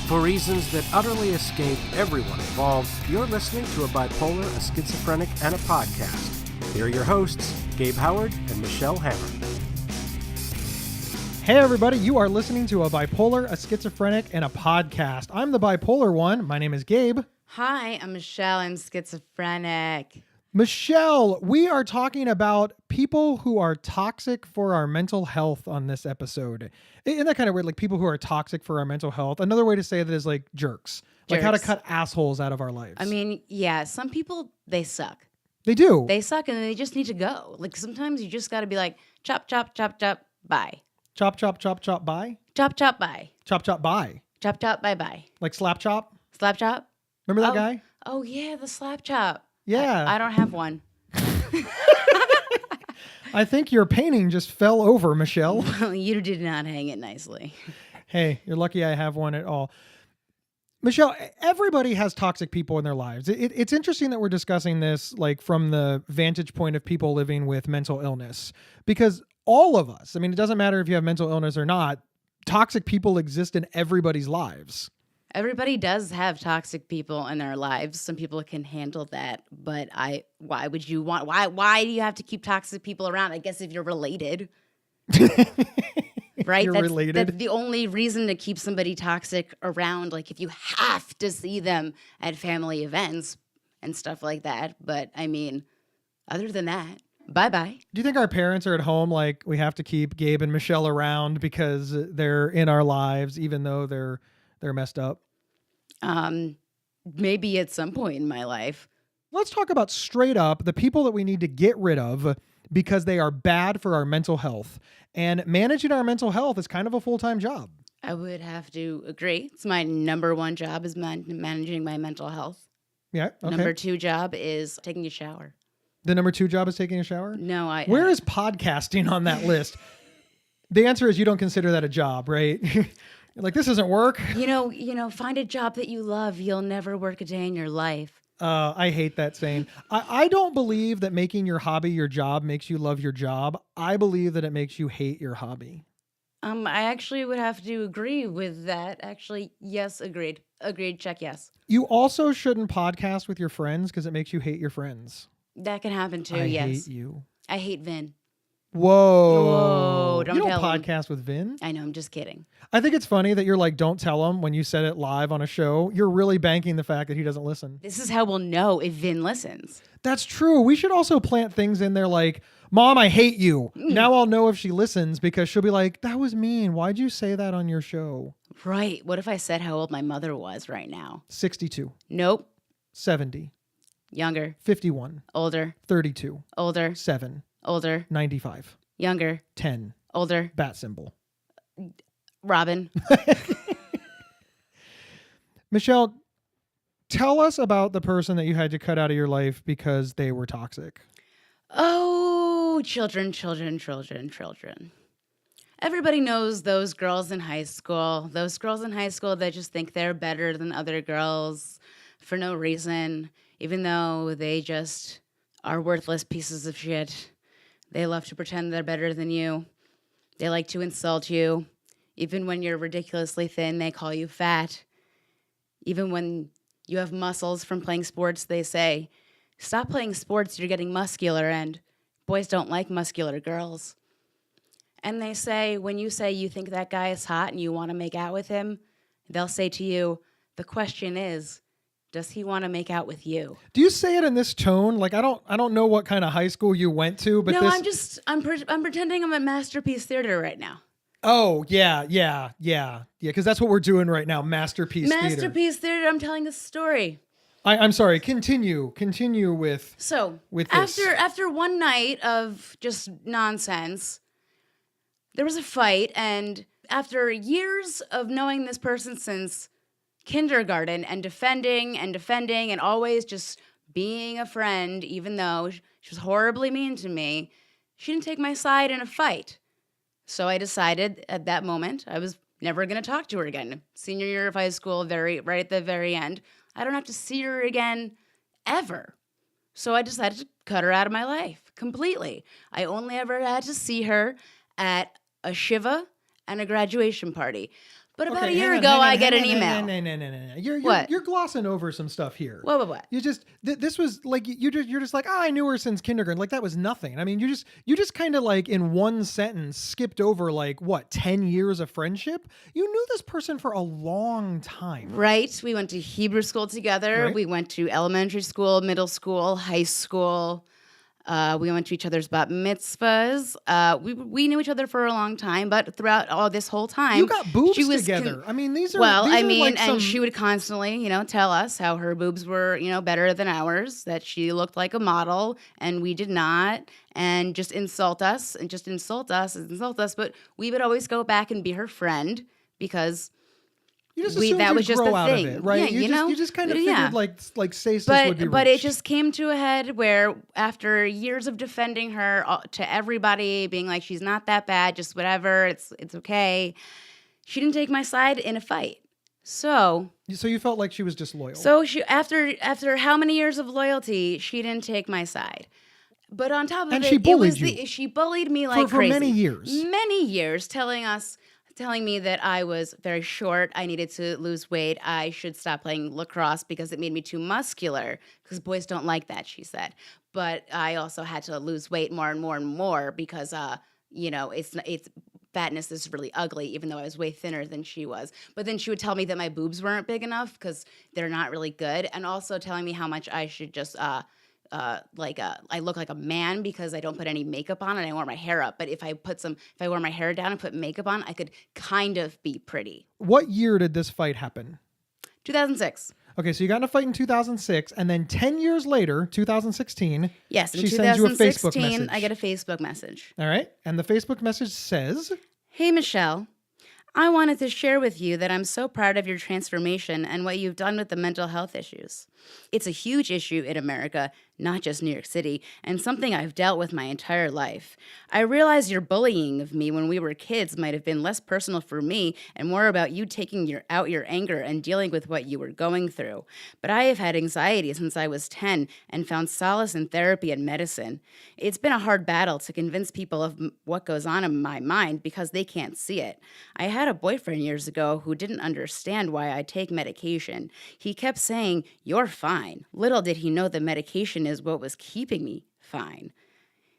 For reasons that utterly escape everyone involved, you're listening to a bipolar, a schizophrenic, and a podcast. Here are your hosts, Gabe Howard and Michelle Hammer. Hey everybody, you are listening to a bipolar, a schizophrenic, and a podcast. I'm the bipolar one. My name is Gabe. Hi, I'm Michelle. I'm schizophrenic. Michelle, we are talking about people who are toxic for our mental health on this episode. Isn't that kind of weird? Like people who are toxic for our mental health. Another way to say that is like jerks. Like how to cut assholes out of our lives. I mean, yeah, some people, they suck. They do. They suck and they just need to go. Like sometimes you just got to be like, chop, chop, chop, chop, bye. Chop, chop, chop, chop, bye? Chop, chop, bye. Chop, chop, bye. Chop, chop, bye, bye. Like slap chop? Slap chop? Remember that guy? Oh, yeah, the slap chop. Yeah. I don't have one. I think your painting just fell over, Michelle. Well, you did not hang it nicely. Hey, you're lucky I have one at all. Michelle, everybody has toxic people in their lives. It's interesting that we're discussing this like from the vantage point of people living with mental illness, because all of us, I mean, it doesn't matter if you have mental illness or not, toxic people exist in everybody's lives. Everybody does have toxic people in their lives. Some people can handle that, but why do you have to keep toxic people around? I guess if you're related. Right? That's the only reason to keep somebody toxic around. Like if you have to see them at family events and stuff like that. But I mean, other than that, bye-bye. Do you think our parents are at home like we have to keep Gabe and Michelle around because they're in our lives even though they're messed up? Maybe at some point in my life. Let's talk about straight up the people that we need to get rid of because they are bad for our mental health. And managing our mental health is kind of a full-time job. I would have to agree. It's my number one job is managing my mental health. Yeah. Okay. Number two job is taking a shower. The number two job is taking a shower? No, Where is podcasting on that list? The answer is you don't consider that a job, right? Like, this doesn't work. You know, find a job that you love. You'll never work a day in your life. I hate that saying. I don't believe that making your hobby your job makes you love your job. I believe that it makes you hate your hobby. I actually would have to agree with that. Actually, yes, agreed. Agreed, check yes. You also shouldn't podcast with your friends because it makes you hate your friends. That can happen too, yes. I hate you. I hate Vin. Whoa. Don't you don't tell him. podcast with Vin? I know, I'm just kidding. I think it's funny that you're like, don't tell him when you said it live on a show. You're really banking the fact that he doesn't listen. This is how we'll know if Vin listens. That's true. We should also plant things in there like, Mom, I hate you. Now I'll know if she listens because she'll be like, that was mean. Why'd you say that on your show? Right. What if I said how old my mother was right now? 62. Nope. 70. Younger. 51. Older. 32. Older. 7. Older. 95. Younger. 10. Older. Bat symbol. Robin. Michelle, tell us about the person that you had to cut out of your life because they were toxic. Oh, children. Everybody knows those girls in high school. Those girls in high school that just think they're better than other girls for no reason, even though they just are worthless pieces of shit. They love to pretend they're better than you. They like to insult you. Even when you're ridiculously thin, they call you fat. Even when you have muscles from playing sports, they say, stop playing sports, you're getting muscular, and boys don't like muscular girls. And they say, when you say you think that guy is hot and you want to make out with him, they'll say to you, the question is, does he want to make out with you? Do you say it in this tone? Like, I don't know what kind of high school you went to, but no, I'm pretending I'm at Masterpiece Theater right now. Oh, yeah. Because that's what we're doing right now. Masterpiece Theater. I'm telling this story. I'm sorry. Continue with. So with this. after one night of just nonsense, there was a fight, and after years of knowing this person since kindergarten and defending and always just being a friend, even though she was horribly mean to me, she didn't take my side in a fight. So I decided at that moment I was never going to talk to her again. Senior year of high school, right at the very end. I don't have to see her again ever. So I decided to cut her out of my life completely. I only ever had to see her at a shiva and a graduation party. But about Okay, a year hang on, ago, hang on, I get hang an on, email. No. You're What? you're glossing over some stuff here. What? You just this was like you're just like, oh, I knew her since kindergarten. Like that was nothing. I mean, you just kind of like in one sentence skipped over like what 10 years of friendship. You knew this person for a long time. Right. We went to Hebrew school together. Right. We went to elementary school, middle school, high school. We went to each other's bat mitzvahs. We knew each other for a long time, but throughout all this whole time, You got boobs she was together. I mean, these are and some... she would constantly, tell us how her boobs were, better than ours, that she looked like a model and we did not, and just insult us and just insult us and insult us. But we would always go back and be her friend because You just assumed that you'd was just grow the out thing. of it, right? Yeah, you just kind of yeah. figured like stasis would be But it reached. just came to a head where after years of defending her to everybody, being like, she's not that bad, just whatever, it's okay. She didn't take my side in a fight. So you felt like she was disloyal. So she after how many years of loyalty, she didn't take my side. But on top of And it, she bullied you. she bullied me like for crazy. many years. Many years, telling me that I was very short, I needed to lose weight, I should stop playing lacrosse because it made me too muscular, because boys don't like that, she said. But I also had to lose weight more and more and more because, it's fatness is really ugly, even though I was way thinner than she was. But then she would tell me that my boobs weren't big enough because they're not really good, and also telling me how much I should just I look like a man because I don't put any makeup on and I wear my hair up. But if I wore my hair down and put makeup on, I could kind of be pretty. What year did this fight happen? 2006. Okay, so you got in a fight in 2006, and then 10 years later, 2016, yes, in she sends you a Facebook 2016, message. I get a Facebook message. All right, and the Facebook message says, "Hey, Michelle. I wanted to share with you that I'm so proud of your transformation and what you've done with the mental health issues. It's a huge issue in America, not just New York City, and something I've dealt with my entire life. I realize your bullying of me when we were kids might have been less personal for me and more about you taking out your anger and dealing with what you were going through. But I have had anxiety since I was 10 and found solace in therapy and medicine. It's been a hard battle to convince people of what goes on in my mind because they can't see it. I had a boyfriend years ago who didn't understand why I take medication. He kept saying, 'You're fine.' Little did he know the medication is what was keeping me fine.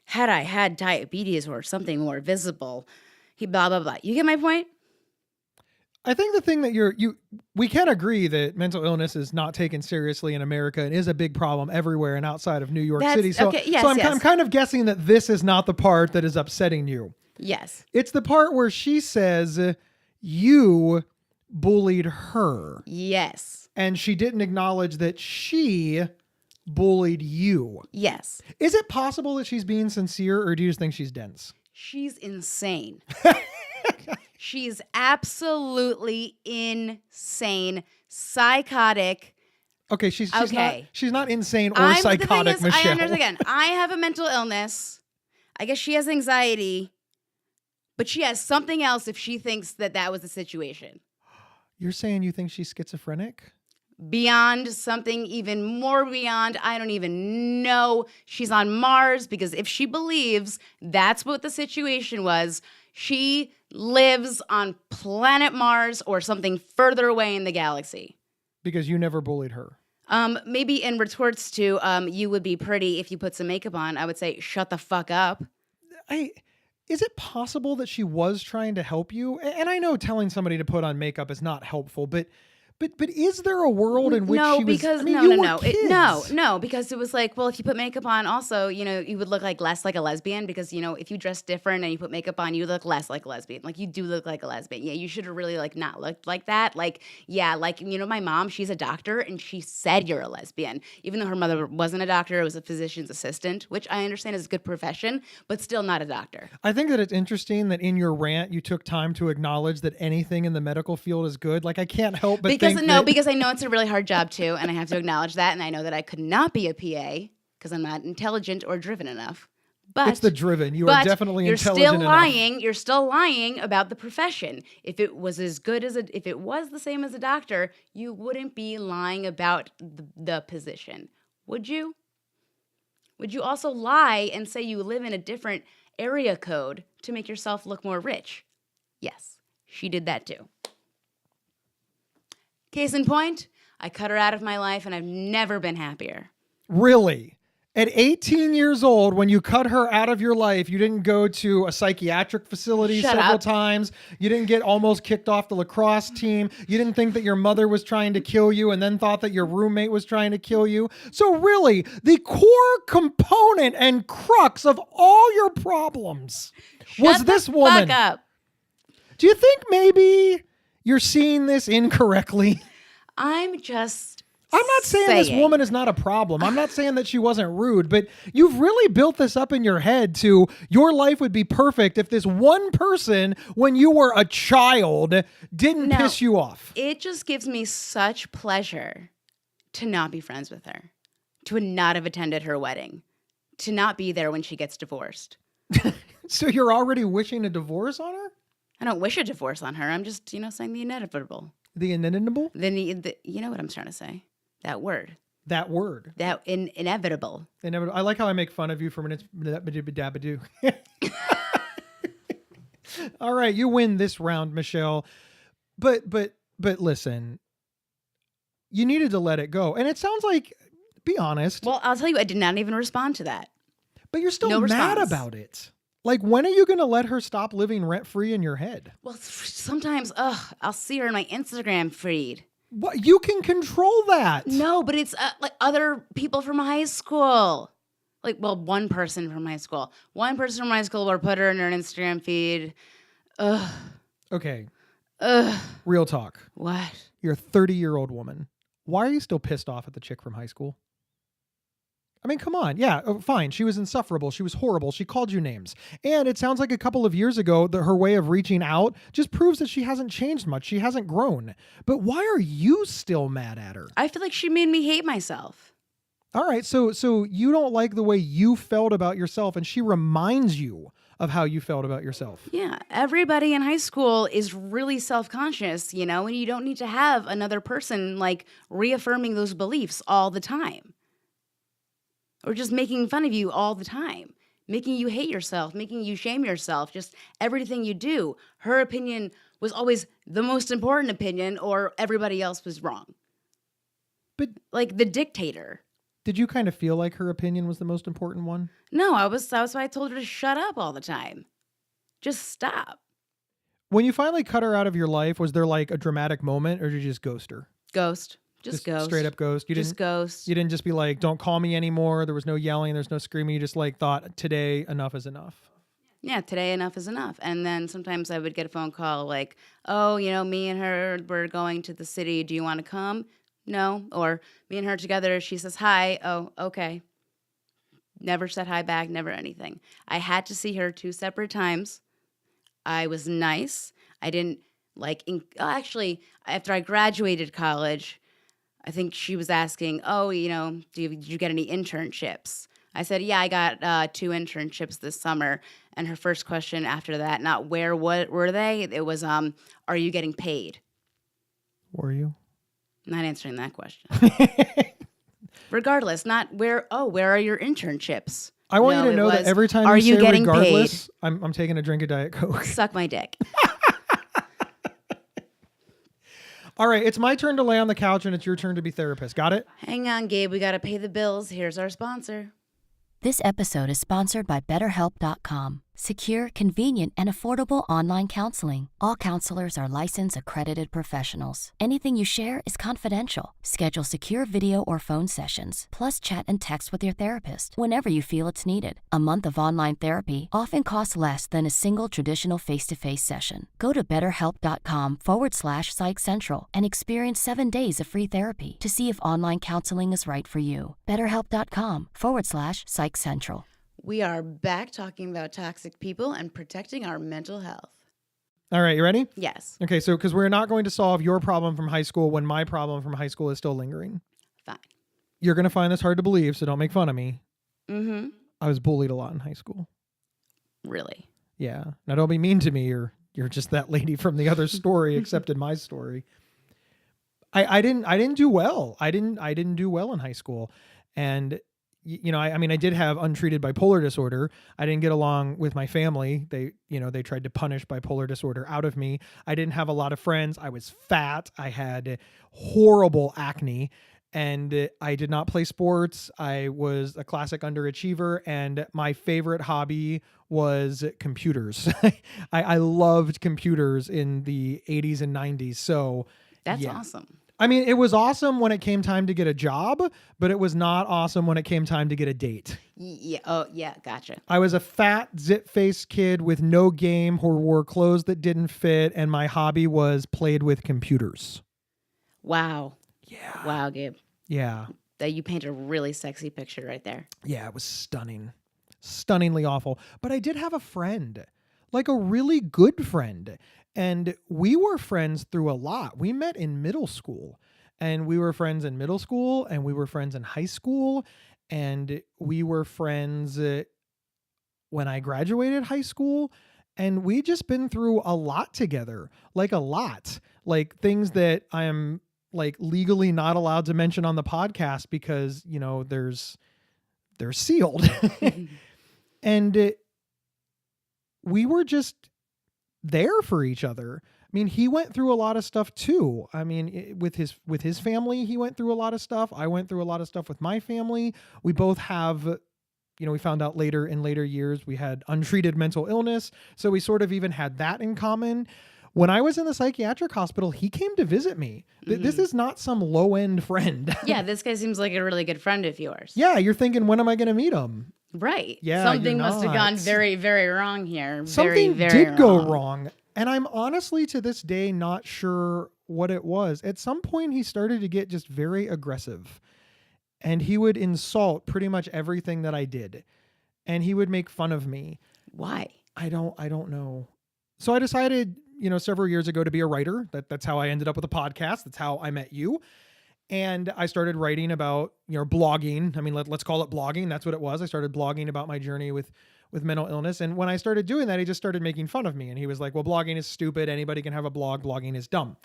Had I had diabetes or something more visible, he blah, blah, blah." You get my point? I think the thing that we can agree that mental illness is not taken seriously in America and is a big problem everywhere and outside of New York City. So, okay, yes, so I'm yes. kind of guessing that this is not the part that is upsetting you. Yes. It's the part where she says you bullied her. Yes. And she didn't acknowledge that she bullied you. Yes. Is it possible that she's being sincere, or do you just think she's dense? She's insane. She's absolutely insane, psychotic. Okay, she's Okay. not insane or psychotic, the thing is, Michelle. I understand. I have a mental illness. I guess she has anxiety, but she has something else if she thinks that was the situation. You're saying you think she's schizophrenic? Beyond something even more beyond, I don't even know. She's on Mars because if she believes that's what the situation was, she lives on planet Mars or something further away in the galaxy. Because you never bullied her. Maybe in retorts to, you would be pretty if you put some makeup on, I would say, shut the fuck up. Is it possible that she was trying to help you? And I know telling somebody to put on makeup is not helpful, but is there a world in which she was... Because, I mean, no, because it was like, well, if you put makeup on also, you would look like less like a lesbian because, if you dress different and you put makeup on, you look less like a lesbian. Like, you do look like a lesbian. Yeah, you should have really, not looked like that. Like, yeah, my mom, she's a doctor and she said you're a lesbian. Even though her mother wasn't a doctor, it was a physician's assistant, which I understand is a good profession, but still not a doctor. I think that it's interesting that in your rant, you took time to acknowledge that anything in the medical field is good. Like, I can't help but because I know it's a really hard job too, and I have to acknowledge that, and I know that I could not be a PA because I'm not intelligent or driven enough. But it's the driven. You are definitely intelligent enough. You're still lying about the profession. If it was if it was the same as a doctor, you wouldn't be lying about the position, would you? Would you also lie and say you live in a different area code to make yourself look more rich? Yes, she did that too. Case in point, I cut her out of my life and I've never been happier. Really? At 18 years old, when you cut her out of your life, you didn't go to a psychiatric facility several times. You didn't get almost kicked off the lacrosse team. You didn't think that your mother was trying to kill you and then thought that your roommate was trying to kill you. So really, the core component and crux of all your problems was this woman. Fuck up. Do you think maybe you're seeing this incorrectly? I'm not saying this woman is not a problem. I'm not saying that she wasn't rude, but you've really built this up in your head to your life would be perfect if this one person, when you were a child, didn't piss you off. It just gives me such pleasure to not be friends with her, to not have attended her wedding, to not be there when she gets divorced. So you're already wishing a divorce on her? I don't wish a divorce on her. I'm just, saying the inevitable. The inevitable? You know what I'm trying to say. That word. That word. That inevitable. Inevitable. I like how I make fun of you for minutes. All right, you win this round, Michelle. But listen, you needed to let it go. And it sounds like, be honest. Well, I'll tell you, I did not even respond to that. But you're still mad about it. Like, when are you going to let her stop living rent-free in your head? Well, sometimes, I'll see her in my Instagram feed. What? You can control that. No, but it's like other people from high school. One person from high school. One person from high school will put her in her Instagram feed. Ugh. Okay. Ugh. Real talk. What? You're a 30-year-old woman. Why are you still pissed off at the chick from high school? I mean, come on. Yeah, fine. She was insufferable. She was horrible. She called you names. And it sounds like a couple of years ago that her way of reaching out just proves that she hasn't changed much. She hasn't grown. But why are you still mad at her? I feel like she made me hate myself. All right. So you don't like the way you felt about yourself, and she reminds you of how you felt about yourself. Yeah. Everybody in high school is really self-conscious, and you don't need to have another person reaffirming those beliefs all the time. Or just making fun of you all the time, making you hate yourself, making you shame yourself, just everything you do. Her opinion was always the most important opinion, or everybody else was wrong. But like the dictator. Did you kind of feel like her opinion was the most important one? No, that's why I told her to shut up all the time. Just stop. When you finally cut her out of your life, was there like a dramatic moment, or did you just ghost her? Ghost. Just ghost. Straight up ghost. Ghost. You didn't just be like, don't call me anymore. There was no yelling. There's no screaming. You just thought, today enough is enough. Yeah, today enough is enough. And then sometimes I would get a phone call like, oh, me and her, we're going to the city. Do you want to come? No. Or me and her together. She says hi. Oh, okay. Never said hi back. Never anything. I had to see her 2 separate times. I was nice. I didn't actually, after I graduated college, I think she was asking, oh, did you get any internships? I said, yeah, I got 2 internships this summer. And her first question after that, not what were they? It was, are you getting paid? Were you? Not answering that question. Regardless, not where are your internships? I want you to know that every time are you say getting regardless, paid? I'm taking a drink of Diet Coke. Suck my dick. All right, it's my turn to lay on the couch, and it's your turn to be therapist. Got it? Hang on, Gabe. We got to pay the bills. Here's our sponsor. This episode is sponsored by BetterHelp.com. Secure, convenient, and affordable online counseling. All counselors are licensed, accredited professionals. Anything you share is confidential. Schedule secure video or phone sessions, plus chat and text with your therapist whenever you feel it's needed. A month of online therapy often costs less than a single traditional face-to-face session. Go to BetterHelp.com/PsychCentral and experience 7 days of free therapy to see if online counseling is right for you. BetterHelp.com/PsychCentral. We are back talking about toxic people and protecting our mental health. All right, you ready? Yes. Okay, so because we're not going to solve your problem from high school when my problem from high school is still lingering. Fine. You're going to find this hard to believe, so don't make fun of me. Mm-hmm. I was bullied a lot in high school. Really? Yeah. Now, don't be mean to me. You're just that lady from the other story, except in my story. I didn't do well. I didn't do well in high school. And I mean, I did have untreated bipolar disorder. I didn't get along with my family. They tried to punish bipolar disorder out of me. I didn't have a lot of friends. I was fat. I had horrible acne, and I did not play sports. I was a classic underachiever, and my favorite hobby was computers. I loved computers in the 80s and 90s. So That's yeah. awesome. I mean, it was awesome when it came time to get a job, but it was not awesome when it came time to get a date. Yeah. Oh, yeah. Gotcha. I was a fat, zit-faced kid with no game or wore clothes that didn't fit, and my hobby was played with computers. Wow. Yeah. Wow, Gabe. Yeah. That you paint a really sexy picture right there. Yeah, it was stunning. Stunningly awful. But I did have a friend, like a really good friend. And we were friends through a lot. We met in middle school, and we were friends in middle school, and we were friends in high school, and we were friends when I graduated high school. And we just been through a lot together, like a lot, like things that I am like legally not allowed to mention on the podcast because, they're sealed. And we were just there for each other. I mean, he went through a lot of stuff too. I mean, with his family, he went through a lot of stuff. I went through a lot of stuff with my family. We both have, we found out in later years, we had untreated mental illness. So we sort of even had that in common. When I was in the psychiatric hospital, he came to visit me. This is not some low-end friend. Yeah, this guy seems like a really good friend of yours. Yeah, you're thinking, when am I going to meet him? Right. Yeah, Something you're must have not. gone very, very wrong here. Something very, very did go wrong. And I'm honestly to this day not sure what it was. At some point, he started to get just very aggressive. And he would insult pretty much everything that I did. And he would make fun of me. Why? I don't know. So I decided, several years ago to be a writer. That's how I ended up with a podcast. That's how I met you. And I started writing about, blogging. I mean, let's call it blogging. That's what it was. I started blogging about my journey with mental illness. And when I started doing that, he just started making fun of me. And he was like, well, blogging is stupid. Anybody can have a blog. Blogging is dumb.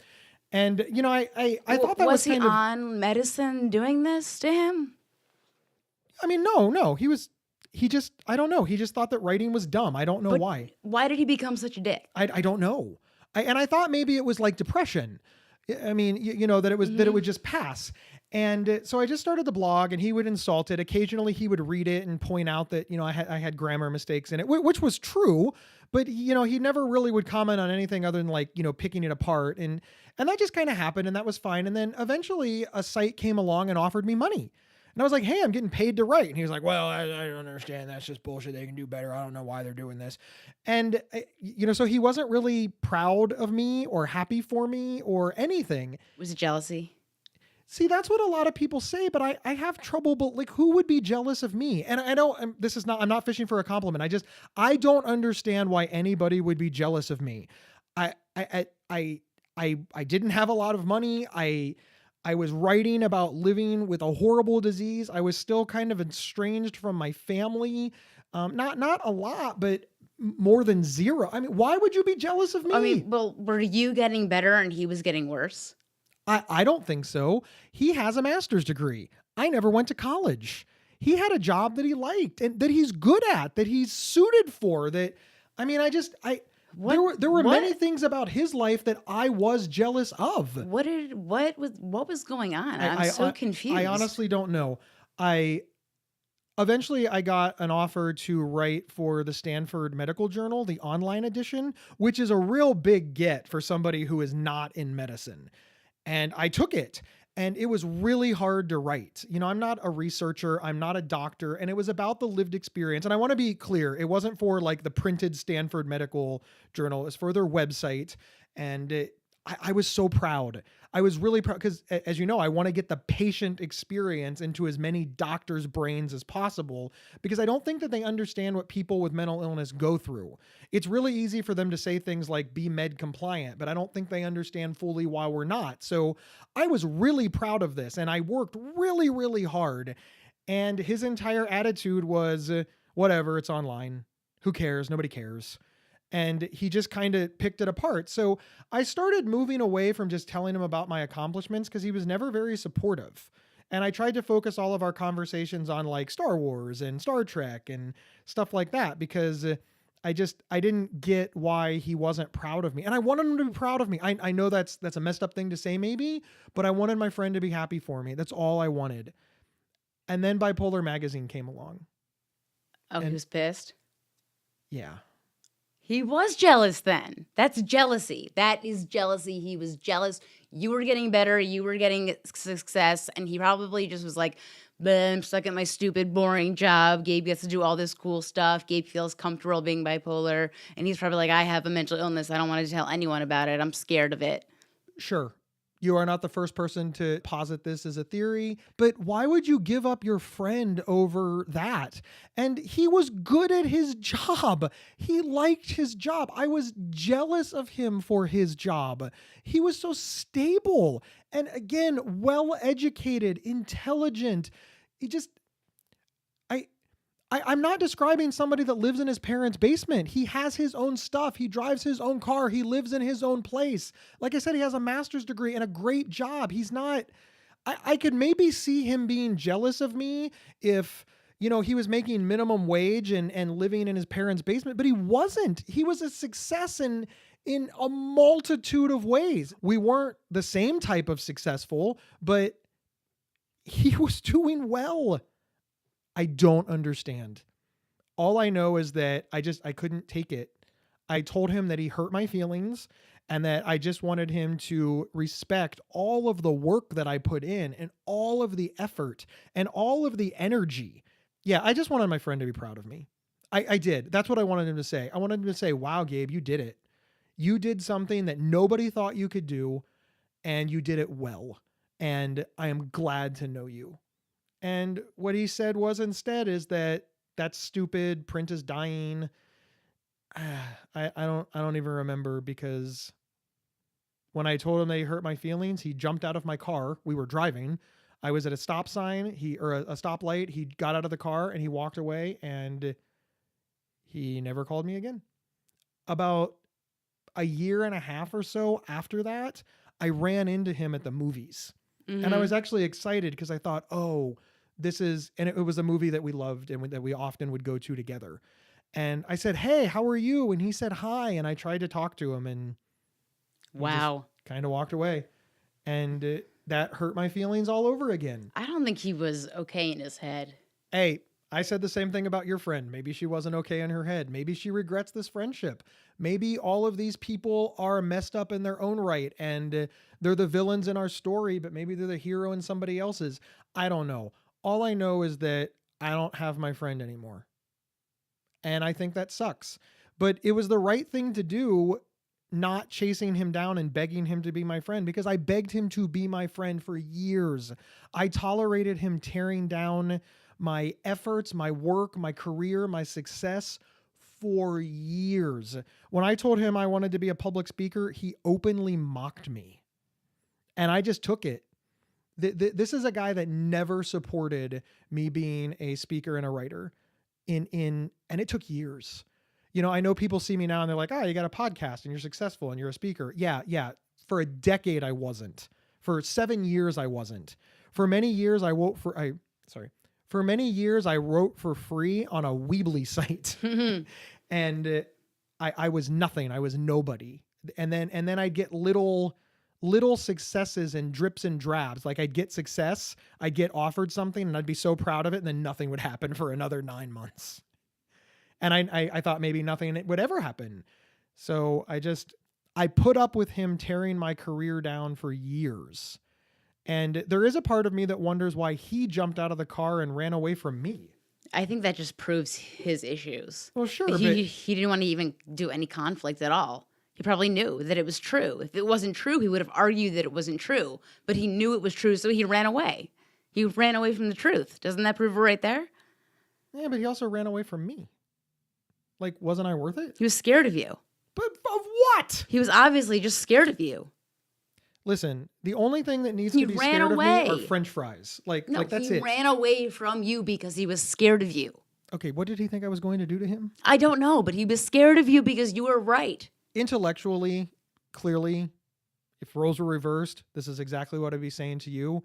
And, I thought that was he on medicine doing this to him? I mean, no. He just, I don't know. He just thought that writing was dumb. I don't know why. Why did he become such a dick? I don't know. And I thought maybe it was like depression. I mean, that it was, that it would just pass. And so I just started the blog, and he would insult it. Occasionally he would read it and point out that, I had grammar mistakes in it, which was true, but he never really would comment on anything other than like, picking it apart. And that just kind of happened, and that was fine. And then eventually a site came along and offered me money. And I was like, hey, I'm getting paid to write. And he was like, well, I don't understand. That's just bullshit. They can do better. I don't know why they're doing this. And, so he wasn't really proud of me or happy for me or anything. Was it jealousy? See, that's what a lot of people say, but I have trouble, but like, who would be jealous of me? And I know I'm not fishing for a compliment. I don't understand why anybody would be jealous of me. I didn't have a lot of money. I was writing about living with a horrible disease. I was still kind of estranged from my family. Not a lot, but more than zero. I mean, why would you be jealous of me? I mean, well, were you getting better and he was getting worse? I don't think so. He has a master's degree. I never went to college. He had a job that he liked and that he's good at, that he's suited for. There were many things about his life that I was jealous of. What was going on? I'm so confused. I honestly don't know. Eventually I got an offer to write for the Stanford Medical Journal, the online edition, which is a real big get for somebody who is not in medicine. And I took it, and it was really hard to write. I'm not a researcher. I'm not a doctor. And it was about the lived experience. And I want to be clear. It wasn't for like the printed Stanford Medical Journal. It was for their website. And I was so proud. I was really proud because, as you know, I want to get the patient experience into as many doctors' brains as possible because I don't think that they understand what people with mental illness go through. It's really easy for them to say things like be med compliant, but I don't think they understand fully why we're not. So I was really proud of this, and I worked really, really hard. And his entire attitude was, whatever, it's online. Who cares? Nobody cares. And he just kind of picked it apart. So I started moving away from just telling him about my accomplishments because he was never very supportive. And I tried to focus all of our conversations on like Star Wars and Star Trek and stuff like that, because I didn't get why he wasn't proud of me. And I wanted him to be proud of me. I know that's a messed up thing to say maybe, but I wanted my friend to be happy for me. That's all I wanted. And then Bipolar Magazine came along. Oh, he was pissed? Yeah. He was jealous then. That's jealousy. That is jealousy. He was jealous. You were getting better. You were getting success. And he probably just was like, I'm stuck at my stupid, boring job. Gabe gets to do all this cool stuff. Gabe feels comfortable being bipolar. And he's probably like, I have a mental illness. I don't want to tell anyone about it. I'm scared of it. Sure. You are not the first person to posit this as a theory, but why would you give up your friend over that? And he was good at his job. He liked his job. I was jealous of him for his job. He was so stable and, again, well-educated, intelligent. I'm not describing somebody that lives in his parents' basement. He has his own stuff. He drives his own car. He lives in his own place. Like I said, he has a master's degree and a great job. He's not, I could maybe see him being jealous of me if, he was making minimum wage and living in his parents' basement, but he wasn't. He was a success in a multitude of ways. We weren't the same type of successful, but he was doing well. I don't understand. All I know is that I couldn't take it. I told him that he hurt my feelings and that I just wanted him to respect all of the work that I put in and all of the effort and all of the energy. Yeah, I just wanted my friend to be proud of me. I did. That's what I wanted him to say. I wanted him to say, wow, Gabe, you did it. You did something that nobody thought you could do, and you did it well. And I am glad to know you. And what he said was instead is that's stupid. Print is dying. I don't even remember, because when I told him that he hurt my feelings, he jumped out of my car. We were driving. I was at a stop sign. A stoplight. He got out of the car and he walked away, and he never called me again. About a year and a half or so after that, I ran into him at the movies. Mm-hmm. And I was actually excited because I thought, it was a movie that we loved and that we often would go to together. And I said, hey, how are you? And he said, hi. And I tried to talk to him, and wow, kind of walked away. And that hurt my feelings all over again. I don't think he was okay in his head. Hey, I said the same thing about your friend. Maybe she wasn't okay in her head. Maybe she regrets this friendship. Maybe all of these people are messed up in their own right, and they're the villains in our story, but maybe they're the hero in somebody else's. I don't know. All I know is that I don't have my friend anymore. And I think that sucks. But it was the right thing to do, not chasing him down and begging him to be my friend, because I begged him to be my friend for years. I tolerated him tearing down my efforts, my work, my career, my success for years. When I told him I wanted to be a public speaker, he openly mocked me. And I just took it. This is a guy that never supported me being a speaker and a writer and it took years. I know people see me now and they're like, oh, you got a podcast and you're successful and you're a speaker. Yeah. For a decade, I wasn't. For 7 years, I wasn't. For many years, I wrote for free on a Weebly site. And I was nothing. I was nobody. And then I'd get little successes and drips and drabs. Like I'd get success, I'd get offered something and I'd be so proud of it, and then nothing would happen for another 9 months. And I thought maybe nothing would ever happen. So I put up with him tearing my career down for years. And there is a part of me that wonders why he jumped out of the car and ran away from me. I think that just proves his issues. Well, sure. He didn't want to even do any conflict at all. He probably knew that it was true. If it wasn't true, he would have argued that it wasn't true. But he knew it was true, so he ran away. He ran away from the truth. Doesn't that prove it right there? Yeah, but he also ran away from me. Like, wasn't I worth it? He was scared of you. But of what? He was obviously just scared of you. Listen, the only thing that needs to be scared of me are French fries. Like that's it. He ran away from you because he was scared of you. Okay, what did he think I was going to do to him? I don't know, but he was scared of you because you were right. Intellectually, clearly, if roles were reversed, this is exactly what I'd be saying to you.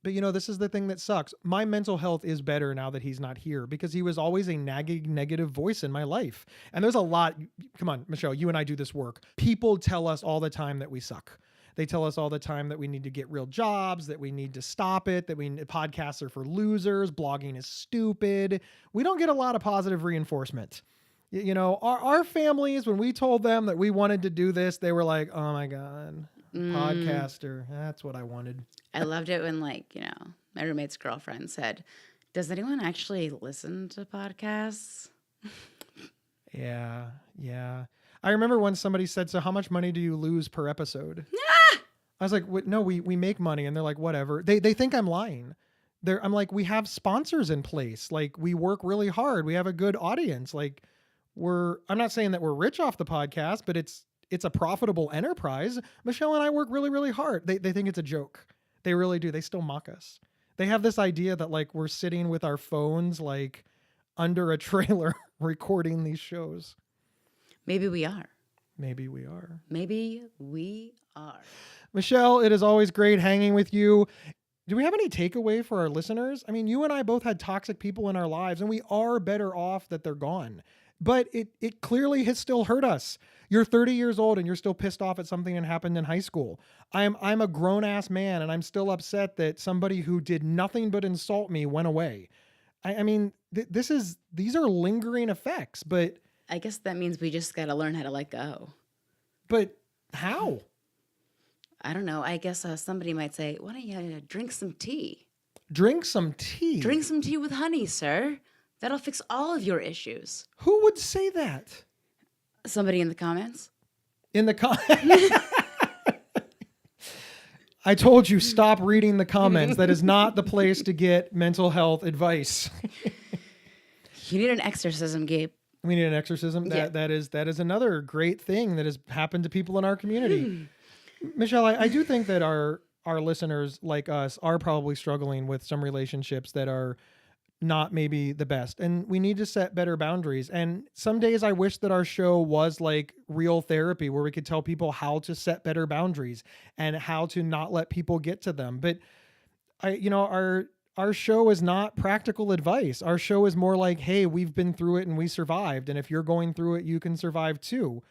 But you know, this is the thing that sucks. My mental health is better now that he's not here because he was always a nagging negative voice in my life. And there's a lot. Come on, Michelle, you and I do this work. People tell us all the time that we suck. They tell us all the time that we need to get real jobs, that we need to stop it, that podcasts are for losers, blogging is stupid. We don't get a lot of positive reinforcement. You know, our families, when we told them that we wanted to do this, they were like, oh my God, podcaster. That's what I wanted. I loved it when, like, you know, my roommate's girlfriend said, does anyone actually listen to podcasts? Yeah. I remember when somebody said, so how much money do you lose per episode? I was like, no, we make money. And they're like, whatever. They think I'm lying. I'm like, we have sponsors in place. Like, we work really hard. We have a good audience. Like, I'm not saying that we're rich off the podcast, but it's a profitable enterprise. Michelle and I work really, really hard. They think it's a joke. They really do. They still mock us. They have this idea that like we're sitting with our phones like under a trailer recording these shows. Maybe we are. Maybe we are. Maybe we are. Michelle, it is always great hanging with you. Do we have any takeaway for our listeners? I mean, you and I both had toxic people in our lives, and we are better off that they're gone. But it clearly has still hurt us. You're 30 years old and you're still pissed off at something that happened in high school. I'm a grown ass man and I'm still upset that somebody who did nothing but insult me went away. I mean, these are lingering effects, but I guess that means we just got to learn how to let go. But how? I don't know. I guess somebody might say, why don't you drink some tea? Drink some tea? Drink some tea with honey, sir. That'll fix all of your issues. Who would say that? Somebody in the comments. In the comments. I told you, stop reading the comments. That is not the place to get mental health advice. You need an exorcism, Gabe. We need an exorcism. Yeah. That is another great thing that has happened to people in our community. Michelle, I do think that our listeners like us are probably struggling with some relationships that are not maybe the best. And we need to set better boundaries. And some days I wish that our show was like real therapy where we could tell people how to set better boundaries and how to not let people get to them. But our show is not practical advice. Our show is more like, hey, we've been through it and we survived. And if you're going through it, you can survive too.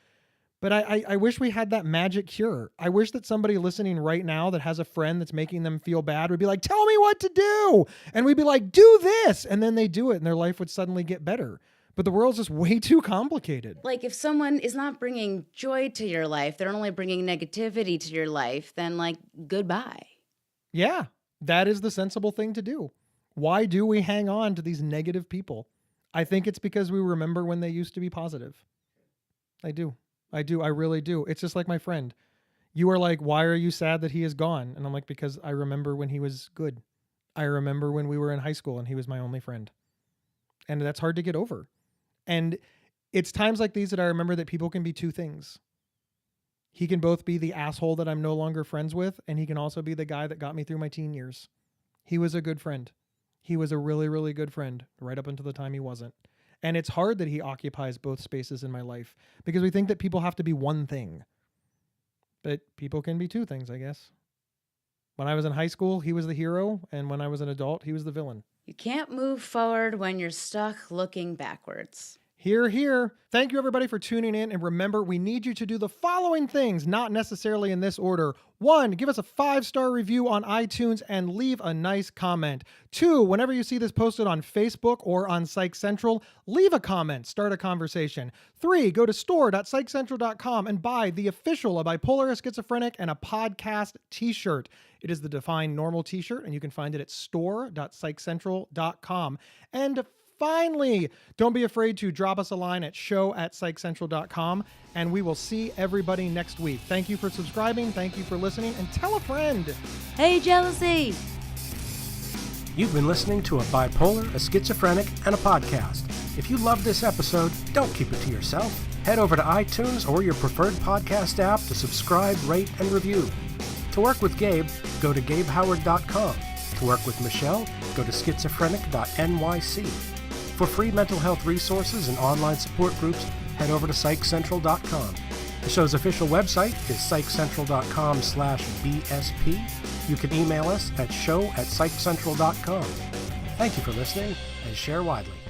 But I wish we had that magic cure. I wish that somebody listening right now that has a friend that's making them feel bad would be like, tell me what to do. And we'd be like, do this. And then they do it and their life would suddenly get better. But the world's just way too complicated. Like if someone is not bringing joy to your life, they're only bringing negativity to your life, then like goodbye. Yeah, that is the sensible thing to do. Why do we hang on to these negative people? I think it's because we remember when they used to be positive. I do. I really do. It's just like my friend. You are like, why are you sad that he is gone? And I'm like, because I remember when he was good. I remember when we were in high school and he was my only friend. And that's hard to get over. And it's times like these that I remember that people can be two things. He can both be the asshole that I'm no longer friends with, and he can also be the guy that got me through my teen years. He was a good friend. He was a really, really good friend right up until the time he wasn't. And it's hard that he occupies both spaces in my life because we think that people have to be one thing. But people can be two things, I guess. When I was in high school, he was the hero. And when I was an adult, he was the villain. You can't move forward when you're stuck looking backwards. Hear, hear. Thank you, everybody, for tuning in. And remember, we need you to do the following things, not necessarily in this order. 1, give us a 5-star review on iTunes and leave a nice comment. 2, whenever you see this posted on Facebook or on Psych Central, leave a comment, start a conversation. 3, go to store.psychcentral.com and buy the official A Bipolar, a Schizophrenic, and a Podcast t-shirt. It is the Define Normal t-shirt, and you can find it at store.psychcentral.com. And finally, don't be afraid to drop us a line at show@psychcentral.com, and we will see everybody next week. Thank you for subscribing. Thank you for listening, and tell a friend. Hey, jealousy! You've been listening to A Bipolar, a Schizophrenic, and a Podcast. If you love this episode, don't keep it to yourself. Head over to iTunes or your preferred podcast app to subscribe, rate, and review. To work with Gabe, go to gabehoward.com. To work with Michelle, go to schizophrenic.nyc. For free mental health resources and online support groups, head over to psychcentral.com. The show's official website is psychcentral.com/BSP. You can email us at show@psychcentral.com. Thank you for listening, and share widely.